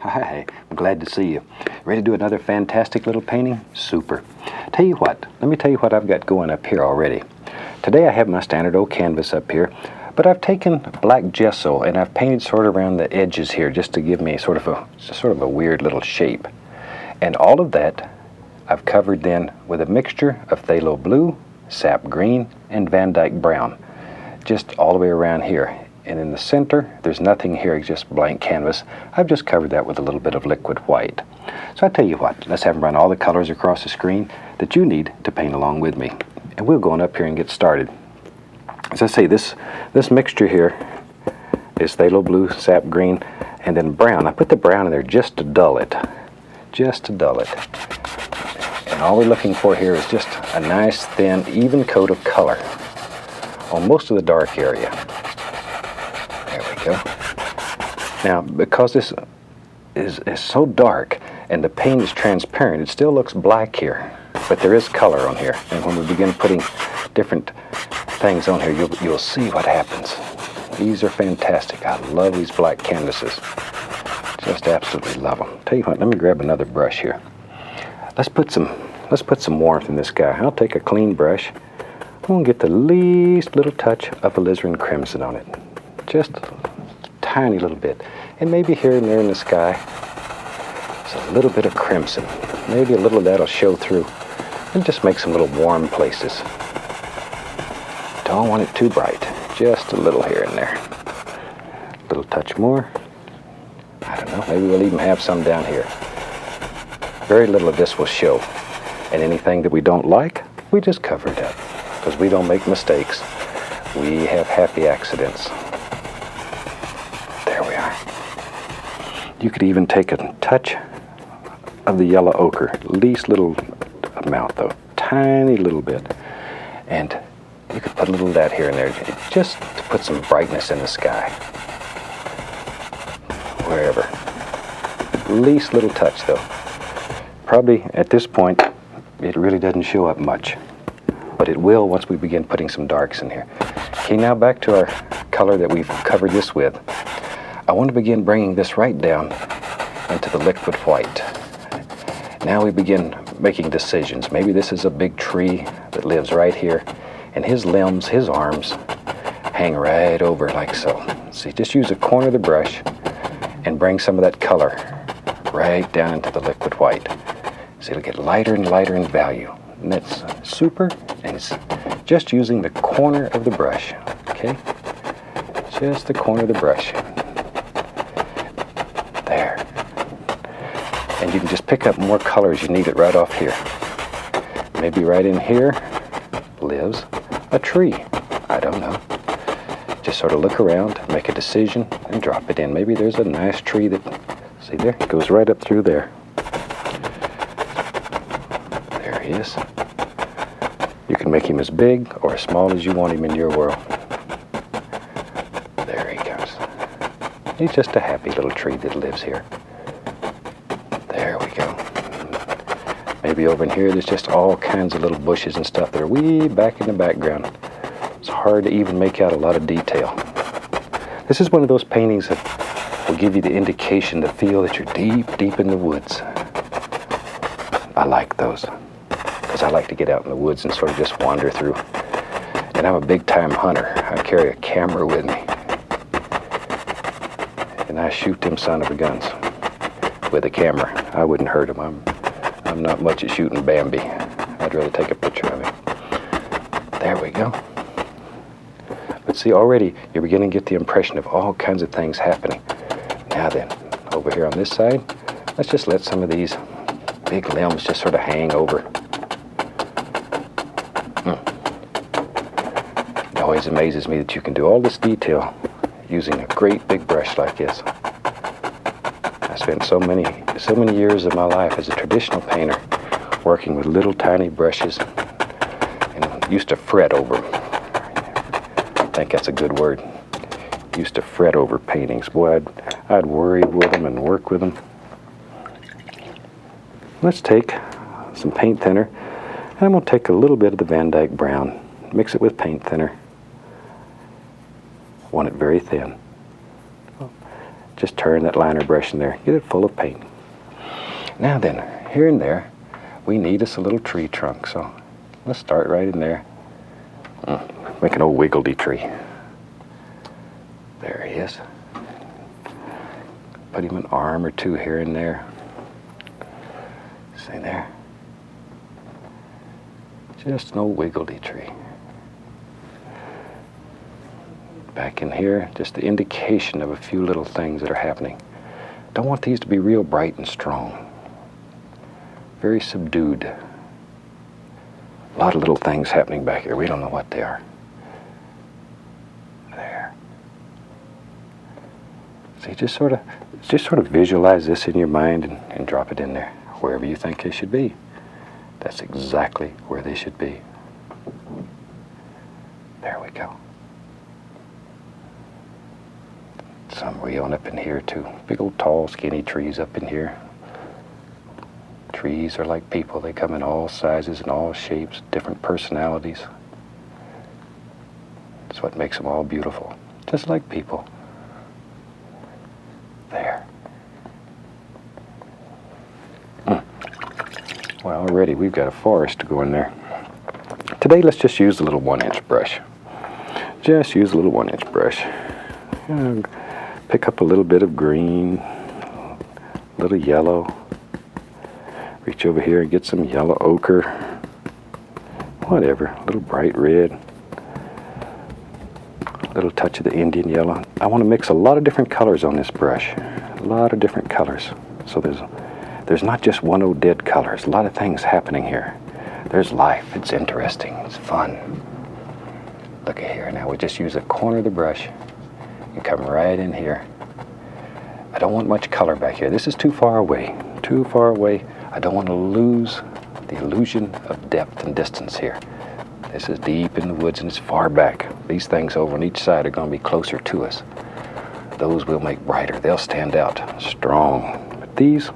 Hi, I'm glad to see you. Ready to do another fantastic little painting? Super. Tell you what, let me tell you what I've got going up here already. Today I have my standard old canvas up here, but I've taken black gesso and I've painted sort of around the edges here just to give me sort of a weird little shape. And all of that I've covered then with a mixture of phthalo blue, sap green, and Van Dyke brown, just all the way around here. And in the center, there's nothing here, just blank canvas. I've just covered that with a little bit of liquid white. So I tell you what, let's have them run all the colors across the screen that you need to paint along with me. And we'll go on up here and get started. As I say, this mixture here is phthalo blue, sap green, and then brown. I put the brown in there just to dull it. Just to dull it. And all we're looking for here is just a nice, thin, even coat of color on most of the dark area. There we go. Now, because this is so dark and the paint is transparent, it still looks black here, but there is color on here. And when we begin putting different things on here, you'll see what happens. These are fantastic. I love these black canvases. Just absolutely love them. Tell you what, let me grab another brush here. Let's put some warmth in this guy. I'll take a clean brush. I'm going to get the least little touch of alizarin crimson on it. Just a tiny little bit. And maybe here and there in the sky, just a little bit of crimson. Maybe a little of that will show through. And just make some little warm places. Don't want it too bright. Just a little here and there. A little touch more. I don't know, maybe we'll even have some down here. Very little of this will show. And anything that we don't like, we just cover it up. Because we don't make mistakes. We have happy accidents. There we are. You could even take a touch of the yellow ochre. Least little amount though. Tiny little bit. And you could put a little of that here and there. Just to put some brightness in the sky. Wherever. Least little touch though. Probably at this point it really doesn't show up much, but it will once we begin putting some darks in here. Okay, now back to our color that we've covered this with. I want to begin bringing this right down into the liquid white. Now we begin making decisions. Maybe this is a big tree that lives right here, and his limbs, his arms hang right over like so. See, just use a corner of the brush and bring some of that color right down into the liquid white. So it'll get lighter and lighter in value. And that's super, and it's just using the corner of the brush, okay? Just the corner of the brush. There. And you can just pick up more colors. You need it right off here. Maybe right in here lives a tree. I don't know. Just sort of look around, make a decision, and drop it in. Maybe there's a nice tree that, see there, it goes right up through there. There he is. You can make him as big or as small as you want him in your world. There he goes. He's just a happy little tree that lives here. There we go. Maybe over in here there's just all kinds of little bushes and stuff that are way back in the background. It's hard to even make out a lot of detail. This is one of those paintings that will give you the indication, the feel that you're deep, deep in the woods. I like those, because I like to get out in the woods and sort of just wander through. And I'm a big-time hunter. I carry a camera with me. And I shoot them son of a guns with a camera. I wouldn't hurt them. I'm not much at shooting Bambi. I'd rather take a picture of him. There we go. But see, already you're beginning to get the impression of all kinds of things happening. Now then, over here on this side, let's just let some of these big limbs just sort of hang over. It always amazes me that you can do all this detail using a great big brush like this. I spent so many years of my life as a traditional painter working with little tiny brushes and used to fret over them. I think that's a good word. Used to fret over paintings. Boy, I'd worry with them and work with them. Let's take some paint thinner, and I'm going to take a little bit of the Van Dyke brown, mix it with paint thinner. I want it very thin. Just turn that liner brush in there. Get it full of paint. Now then, here and there, we need us a little tree trunk. So let's start right in there. Make an old wiggledy tree. There he is. Put him an arm or two here and there. See there? Just an old wiggledy tree. Back in here, just the indication of a few little things that are happening. Don't want these to be real bright and strong. Very subdued. A lot of little things happening back here. We don't know what they are. There. See, just sort of visualize this in your mind and drop it in there, wherever you think they should be. That's exactly where they should be. There we go. Some way on up in here too. Big old tall skinny trees up in here. Trees are like people. They come in all sizes and all shapes, different personalities. That's what makes them all beautiful. Just like people. There. Well, already we've got a forest to go in there. Today, let's just use the little 1-inch brush. Just use a little 1-inch brush. Pick up a little bit of green, a little yellow. Reach over here and get some yellow ochre. Whatever, a little bright red. A little touch of the Indian yellow. I want to mix a lot of different colors on this brush. A lot of different colors. So there's not just one old dead color. There's a lot of things happening here. There's life. It's interesting. It's fun. Look at here. Now we just use a corner of the brush and come right in here. I don't want much color back here. This is too far away. Too far away. I don't want to lose the illusion of depth and distance here. This is deep in the woods and it's far back. These things over on each side are going to be closer to us. Those we'll make brighter. They'll stand out strong. But these,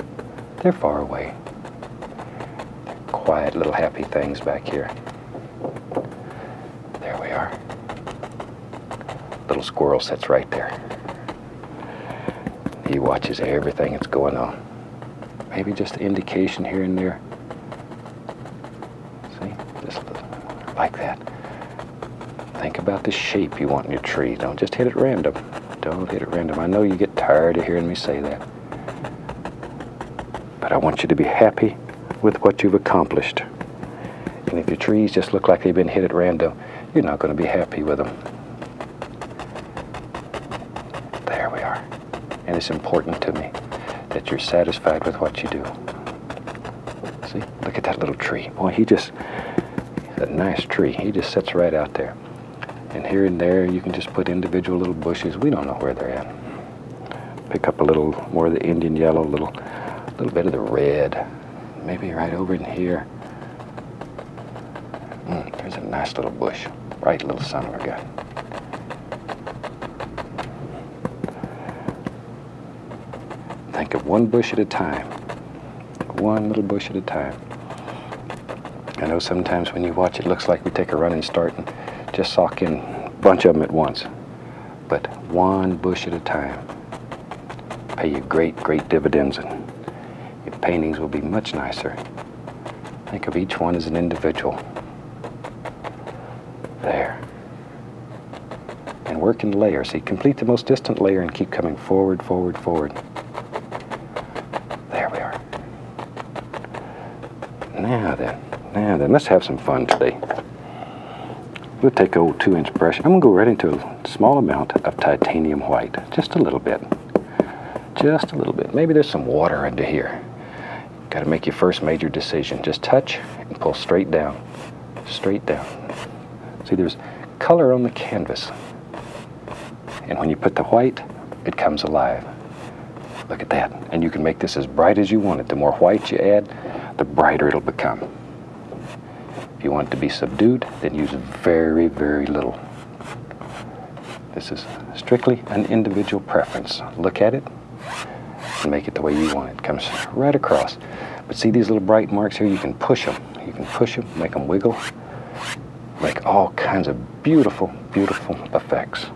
they're far away. They're quiet little happy things back here. There we are. Little squirrel sits right there. He watches everything that's going on. Maybe just an indication here and there. See? Just like that. Think about the shape you want in your tree. Don't just hit it random. Don't hit it random. I know you get tired of hearing me say that. But I want you to be happy with what you've accomplished. And if your trees just look like they've been hit at random, you're not going to be happy with them. There we are. And it's important to me that you're satisfied with what you do. See, look at that little tree. Boy, he's a nice tree. He just sits right out there. And here and there, you can just put individual little bushes. We don't know where they're at. Pick up a little more of the Indian yellow, a little bit of the red. Maybe right over in here. There's a nice little bush. Right little son of a gun. Think of one bush at a time. One little bush at a time. I know sometimes when you watch it looks like we take a running start and just sock in a bunch of them at once. But one bush at a time. Pay you great, great dividends and your paintings will be much nicer. Think of each one as an individual. There. And work in layers. See, complete the most distant layer and keep coming forward, forward, forward. There we are. Now then, let's have some fun today. We'll take an old 2-inch brush. I'm going to go right into a small amount of titanium white. Just a little bit. Just a little bit. Maybe there's some water under here. Got to make your first major decision. Just touch and pull straight down. Straight down. See, there's color on the canvas. And when you put the white, it comes alive. Look at that. And you can make this as bright as you want it. The more white you add, the brighter it'll become. If you want it to be subdued, then use very, very little. This is strictly an individual preference. Look at it and make it the way you want it. It comes right across. But see these little bright marks here? You can push them. You can push them, make them wiggle, make all kinds of beautiful, beautiful effects.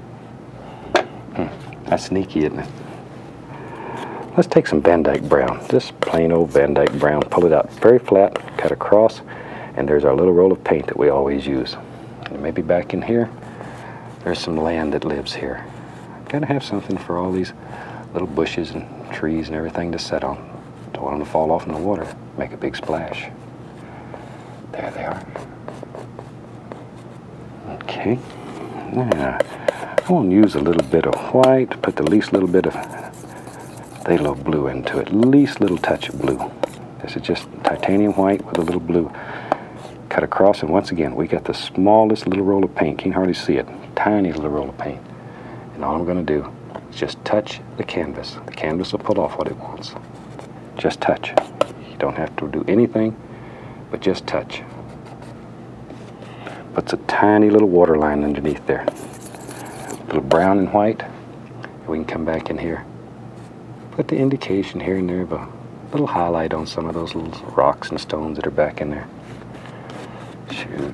That's sneaky, isn't it? let's take some Van Dyke brown, just plain old Van Dyke brown, pull it out very flat, cut across, and there's our little roll of paint that we always use. And maybe back in here, there's some land that lives here. Gotta have something for all these little bushes and trees and everything to set on. Don't want them to fall off in the water, make a big splash. There they are. Okay, now I want to use a little bit of white, put the least little bit of phthalo blue into it, least little touch of blue. This is just titanium white with a little blue. Cut across, and once again, we got the smallest little roll of paint. Can't hardly see it. Tiny little roll of paint. And all I'm going to do is just touch the canvas. The canvas will pull off what it wants. Just touch. You don't have to do anything, but just touch. Puts a tiny little water line underneath there. A little brown and white. And we can come back in here. Put the indication here and there of a little highlight on some of those little rocks and stones that are back in there. Shoot,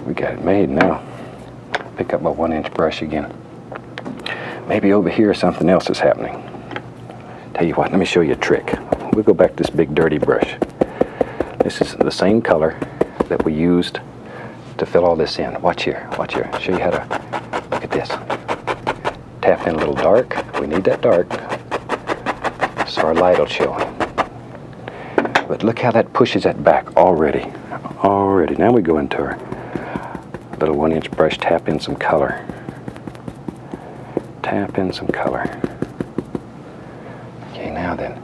we got it made now. Pick up my 1-inch brush again. Maybe over here something else is happening. Tell you what, let me show you a trick. We'll go back to this big dirty brush. This is the same color that we used to fill all this in. Watch here, watch here. Show you how to, look at this. Tap in a little dark. We need that dark so our light will show. But look how that pushes that back already. Already. Now we go into our little 1-inch brush, tap in some color. Tap in some color. Okay, now then,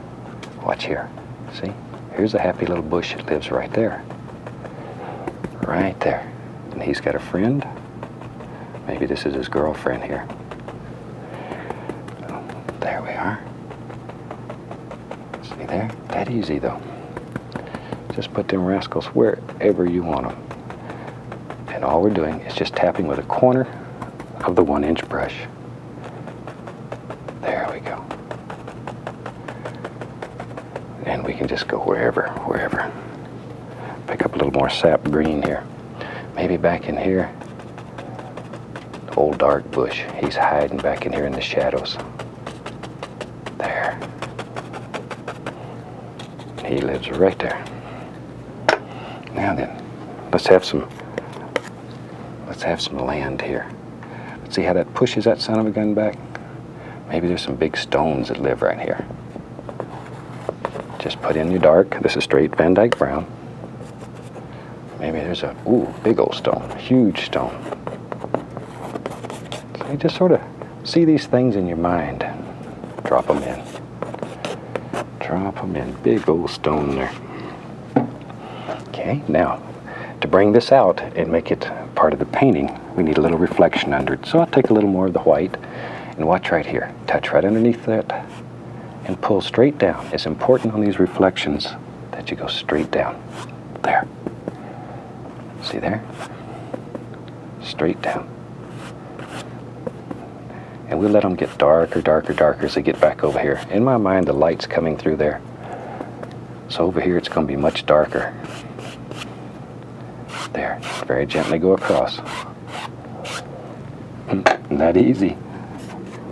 watch here. See? Here's a happy little bush that lives right there. Right there. And he's got a friend. Maybe this is his girlfriend here. There we are. See there? That easy though. Just put them rascals wherever you want them. And all we're doing is just tapping with a corner of the 1-inch brush. There we go. And we can just go wherever. Pick up a little more sap green here. Maybe back in here, the old dark bush. He's hiding back in here in the shadows. There. He lives right there. Now then, let's have some land here. Let's see how that pushes that son of a gun back. Maybe there's some big stones that live right here. Just put in your dark. This is straight Van Dyke brown. Maybe there's a, big old stone, huge stone. So you just sort of see these things in your mind. Drop them in. Drop them in. Big old stone there. Okay, now, to bring this out and make it part of the painting, we need a little reflection under it. So I'll take a little more of the white and watch right here. Touch right underneath that and pull straight down. It's important on these reflections that you go straight down. There. See there? Straight down. And we'll let them get darker as they get back over here. In my mind, the light's coming through there. So over here, it's going to be much darker. There. Very gently go across. Not easy.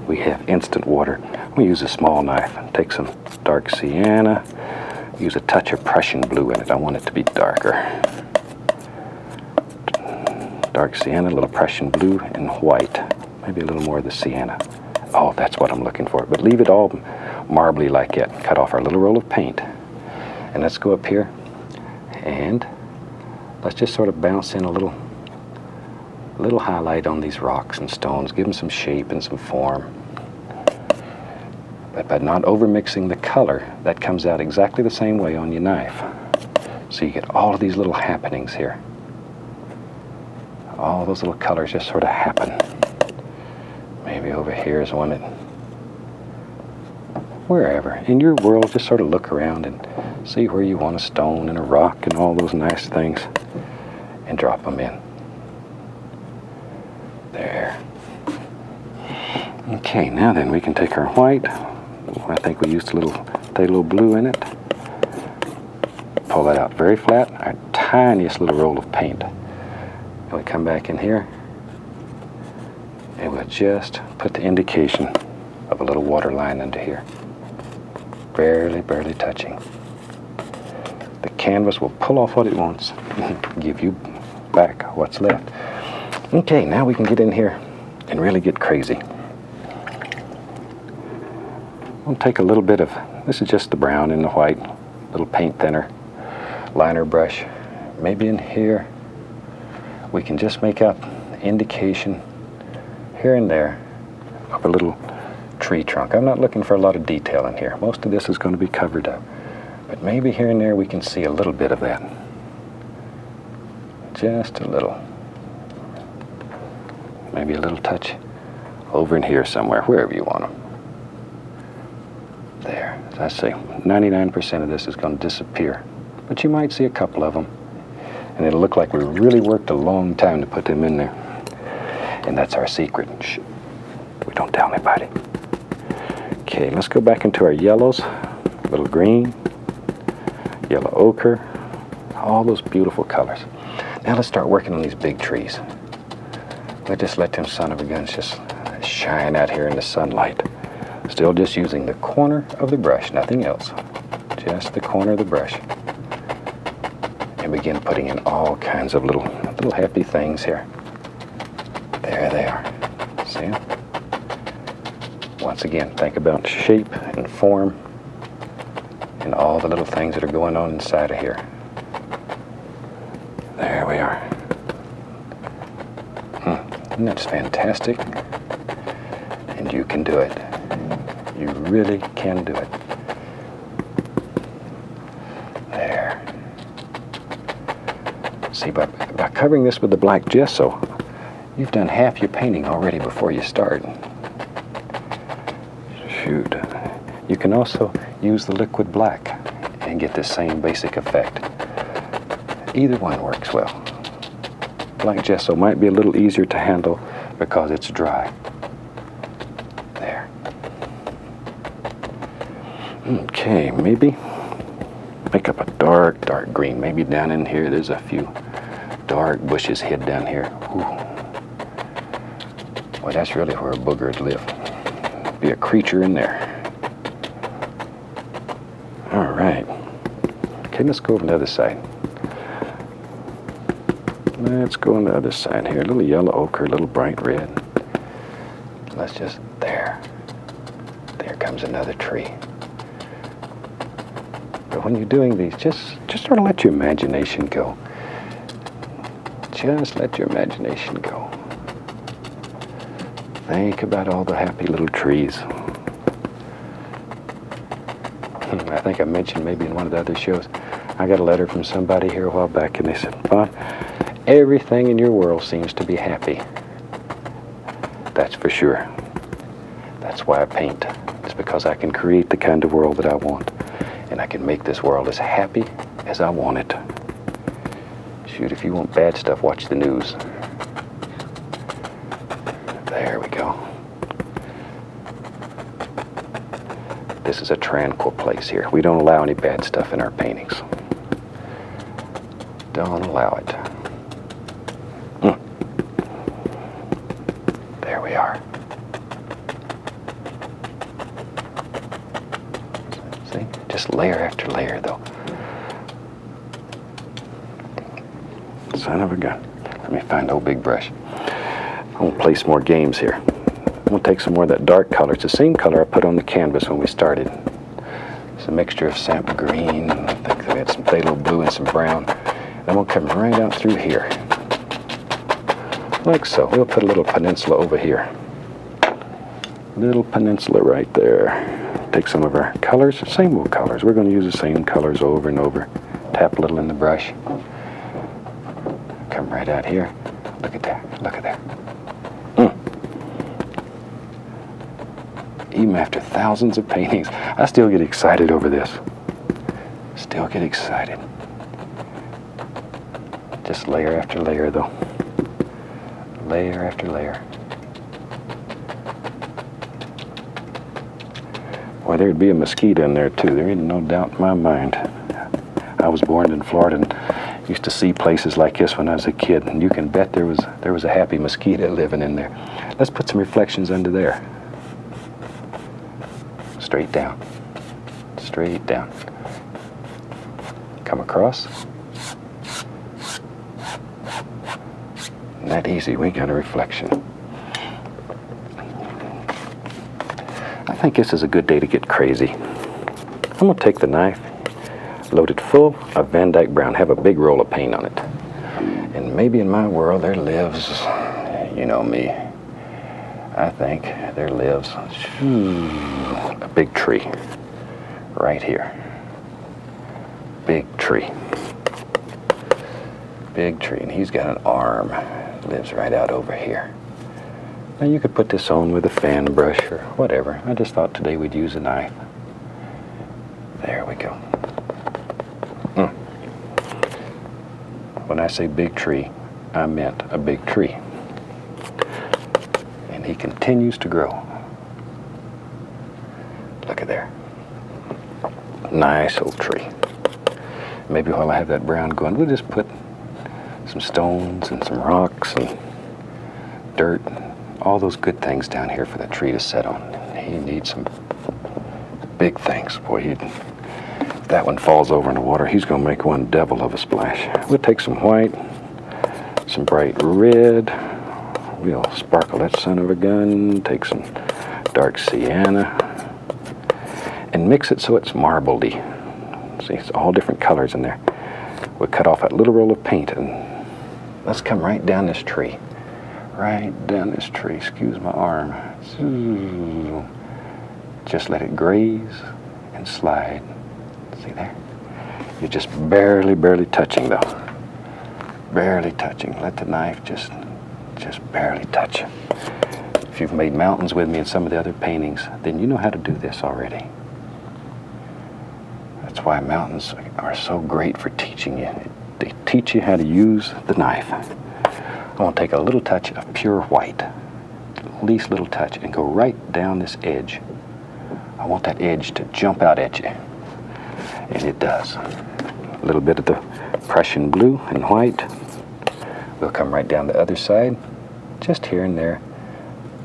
We have instant water. We use a small knife. Take some dark sienna. Use a touch of Prussian blue in it. I want it to be darker. Dark sienna, a little Prussian blue, and white. Maybe a little more of the sienna. Oh, that's what I'm looking for. But leave it all marbly like that. Cut off our little roll of paint. And let's go up here. And let's just sort of bounce in a little highlight on these rocks and stones. Give them some shape and some form. But by not overmixing the color, that comes out exactly the same way on your knife. So you get all of these little happenings here. All those little colors just sort of happen. Maybe over here is one that, wherever. In your world, just sort of look around and see where you want a stone and a rock and all those nice things and drop them in. There. Okay, now then we can take our white. I think we used a little phthalo blue in it. Pull that out very flat. Our tiniest little roll of paint. And we come back in here and we'll just put the indication of a little water line under here. barely touching. The canvas will pull off what it wants and give you back what's left. Okay, now we can get in here and really get crazy. We'll take a little bit of, this is just the brown and the white, little paint thinner, liner brush. Maybe in here we can just make out indication here and there of a little tree trunk. I'm not looking for a lot of detail in here. Most of this is going to be covered up. But maybe here and there we can see a little bit of that. Just a little. Maybe a little touch over in here somewhere, wherever you want them. There, as I say, 99% of this is going to disappear. But you might see a couple of them. And it'll look like we really worked a long time to put them in there. And that's our secret. Shh. We don't tell anybody. Okay, let's go back into our yellows. A little green, yellow ochre, all those beautiful colors. Now let's start working on these big trees. Let's just let them son of a guns just shine out here in the sunlight. Still just using the corner of the brush, nothing else. Just the corner of the brush. And begin putting in all kinds of little happy things here. There they are. See them? Once again, think about shape and form and all the little things that are going on inside of here. There we are. Isn't that fantastic? And you can do it. You really can do it. There. See, by covering this with the black gesso, you've done half your painting already before you start. Shoot. You can also use the liquid black and get the same basic effect. Either one works well. Black gesso might be a little easier to handle because it's dry. There. Okay, maybe make up a dark green. Maybe down in here there's a few dark bushes hid down here. Ooh. Well, that's really where a booger would live. Be a creature in there. All right. Okay, let's go over to the other side. Let's go on the other side here. A little yellow ochre, a little bright red. Let's just, there. There comes another tree. But when you're doing these, just sort of let your imagination go. Just let your imagination go. Think about all the happy little trees. I think I mentioned maybe in one of the other shows, I got a letter from somebody here a while back, and they said, "Bob, everything in your world seems to be happy." That's for sure. That's why I paint. It's because I can create the kind of world that I want. And I can make this world as happy as I want it. Shoot, if you want bad stuff, watch the news. There we go. This is a tranquil place here. We don't allow any bad stuff in our paintings. Don't allow it. There we are. See? Just layer after layer, though. Son of a gun. Let me find old big brush. I'm going to play some more games here. I'm going to take some more of that dark color. It's the same color I put on the canvas when we started. It's a mixture of sap green, I think we had some phthalo blue and some brown. I'm going to come right out through here. Like so. We'll put a little peninsula over here. Little peninsula right there. Take some of our colors, same old colors. We're going to use the same colors over and over. Tap a little in the brush. Come right out here. Look at that. Look at that. Even after thousands of paintings, I still get excited over this. Still get excited. Just layer after layer, though. Layer after layer. Well, there'd be a mosquito in there, too. There ain't no doubt in my mind. I was born in Florida and used to see places like this when I was a kid, and you can bet there was a happy mosquito living in there. Let's put some reflections under there. Straight down. straight down. Come across. Not easy, we got a reflection. I think this is a good day to get crazy. I'm gonna take the knife, load it full of Van Dyke brown, have a big roll of paint on it. And maybe in my world there lives, you know me, I think there lives a big tree right here. Big tree. Big tree, and he's got an arm. Lives right out over here. Now you could put this on with a fan brush or whatever. I just thought today we'd use a knife. There we go. When I say big tree, I meant a big tree. And he continues to grow. Look at there. Nice old tree. Maybe while I have that brown going, we'll just put some stones and some rocks and dirt, all those good things down here for the tree to set on. He needs some big things. Boy, if that one falls over in the water, he's going to make one devil of a splash. We'll take some white, some bright red. We'll sparkle that son of a gun. Take some dark sienna and mix it so it's marbledy. See, it's all different colors in there. We'll cut off that little roll of paint and let's come right down this tree. Right down this tree. Excuse my arm. Just let it graze and slide. See there? You're just barely touching though. Barely touching. Let the knife just barely touch. If you've made mountains with me in some of the other paintings, then you know how to do this already. That's why mountains are so great for teaching you. They teach you how to use the knife. I want to take a little touch of pure white, least little touch, and go right down this edge. I want that edge to jump out at you. And it does. A little bit of the Prussian blue and white. We'll come right down the other side, just here and there.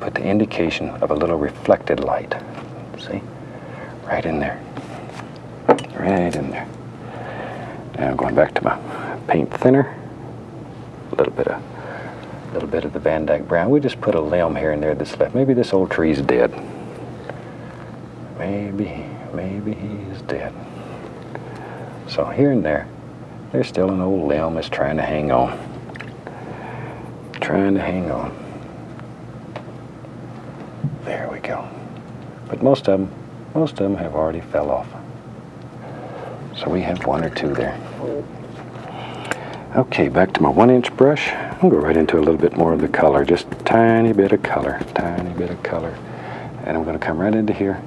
Put the indication of a little reflected light. See? Right in there. Right in there. Now going back to my paint thinner. A little bit of the Van Dyke brown. We just put a limb here and there that's left. Maybe this old tree's dead. Maybe he's dead. So here and there, there's still an old limb that's trying to hang on. Trying to hang on. There we go. But most of them have already fell off. So we have one or two there. Okay, back to my 1-inch brush. I'll go right into a little bit more of the color, just a tiny bit of color. And I'm going to come right into here,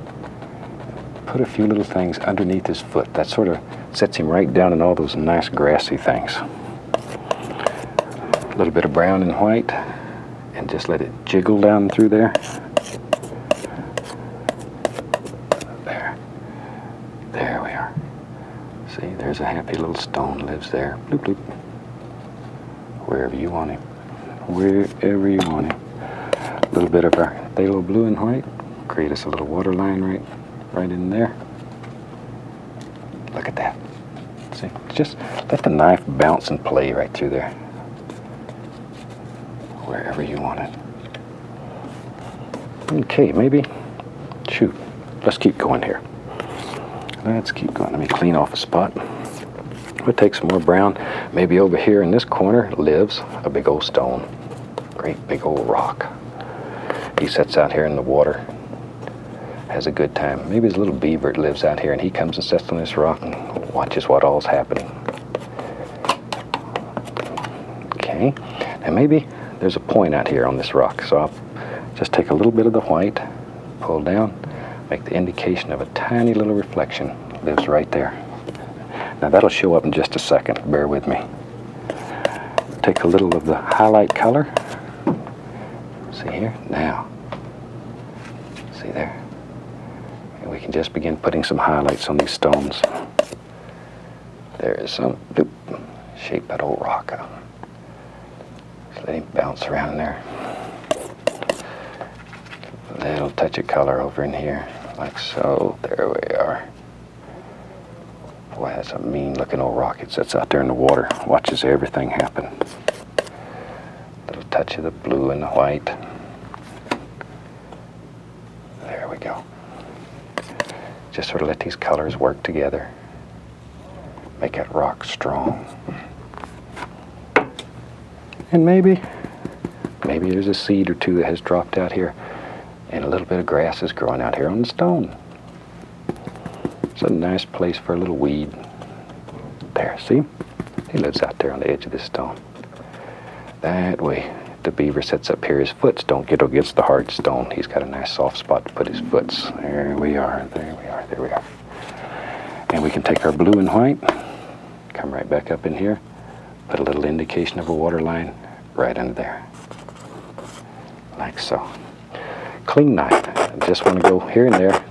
put a few little things underneath his foot. That sort of sets him right down in all those nice grassy things. A little bit of brown and white, and just let it jiggle down through there. There we are. See, there's a happy little stone lives there. Bloop, bloop. Wherever you want him. Wherever you want him. A little bit of our phthalo blue and white. Create us a little water line right in there. Look at that. See, just let the knife bounce and play right through there. Wherever you want it. Okay, maybe. Shoot. Let's keep going here. Let's keep going. Let me clean off a spot. We'll take some more brown. Maybe over here in this corner lives a big old stone. Great big old rock. He sits out here in the water. Has a good time. Maybe his little beaver lives out here and he comes and sits on this rock and watches what all's happening. Okay. Now maybe there's a point out here on this rock. So I'll just take a little bit of the white, pull down, make the indication of a tiny little reflection. Lives right there. Now that'll show up in just a second. Bear with me. Take a little of the highlight color. See here? Now. See there? And we can just begin putting some highlights on these stones. There is some, bloop, shape that old rock out. Just let him bounce around there. A little touch of color over in here, like so. There we are. Boy, that's a mean looking old rock. It sits out there in the water, watches everything happen. Little touch of the blue and the white. There we go. Just sort of let these colors work together. Make that rock strong. And maybe there's a seed or two that has dropped out here, and a little bit of grass is growing out here on the stone. It's a nice place for a little weed. There, see? He lives out there on the edge of this stone. That way, the beaver sits up here. His foots don't get against the hard stone. He's got a nice soft spot to put his foots. There we are, there we are, there we are. And we can take our blue and white, come right back up in here, put a little indication of a water line right under there. Like so. Clean knife. I just want to go here and there,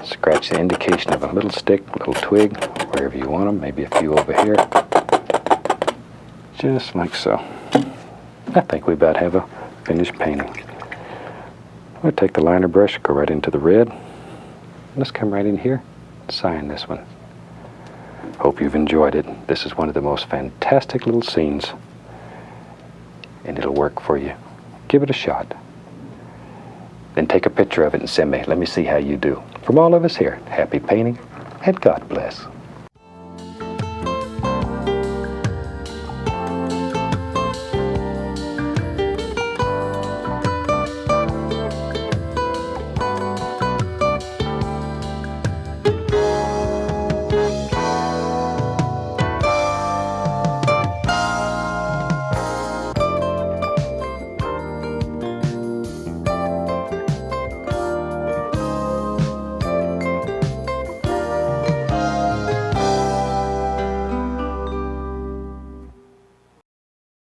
scratch the indication of a little stick, little twig, wherever you want them, maybe a few over here. Just like so. I think we about have a finished painting. We'll take the liner brush, go right into the red. Let's come right in here, sign this one. Hope you've enjoyed it. This is one of the most fantastic little scenes, and it'll work for you. Give it a shot. Then take a picture of it and send me. Let me see how you do. From all of us here, happy painting, and God bless.